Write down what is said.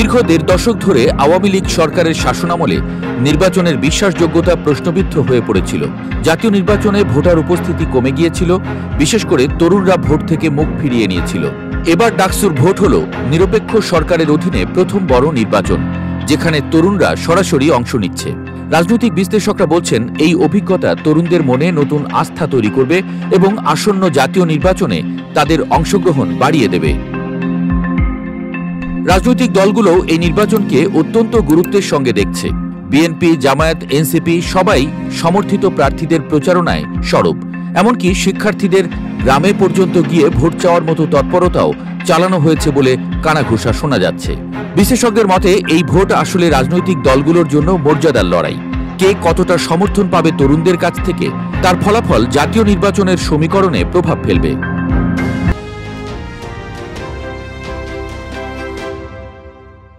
দীর্ঘ ১.৫ দশক ধরে আওয়ামী লীগ সরকারের শাসনামলে নির্বাচনের বিশ্বাসযোগ্যতা প্রশ্নবিদ্ধ হয়ে পড়েছিল। জাতীয় নির্বাচনে ভোটার উপস্থিতি কমে গিয়েছিল, বিশেষ করে তরুণরা ভোট থেকে মুখ ফিরিয়ে নিয়েছিল। এবার ডাকসুর ভোট হল নিরপেক্ষ সরকারের অধীনে প্রথম বড় নির্বাচন, যেখানে তরুণরা সরাসরি অংশ নিচ্ছে। রাজনৈতিক বিশ্লেষকরা বলছেন, এই অভিজ্ঞতা তরুণদের মনে নতুন আস্থা তৈরি করবে এবং আসন্ন জাতীয় নির্বাচনে তাদের অংশগ্রহণ বাড়িয়ে দেবে। রাজনৈতিক দলগুলো এই নির্বাচনকে অত্যন্ত গুরুত্বের সঙ্গে দেখছে। বিএনপি, জামায়াত, এনসিপি সবাই সমর্থিত প্রার্থীদের প্রচারণায় সরব। এমনকি শিক্ষার্থীদের গ্রামে পর্যন্ত গিয়ে ভোট চাওয়ার মতো তৎপরতাও চালানো হয়েছে বলে কানাঘুষা শোনা যাচ্ছে। বিশেষজ্ঞদের মতে এই ভোট আসলে রাজনৈতিক দলগুলোর জন্য মর্যাদার লড়াই। কে কতটা সমর্থন পাবে তরুণদের কাছ থেকে, তার ফলাফল জাতীয় নির্বাচনের সমীকরণে প্রভাব ফেলবে।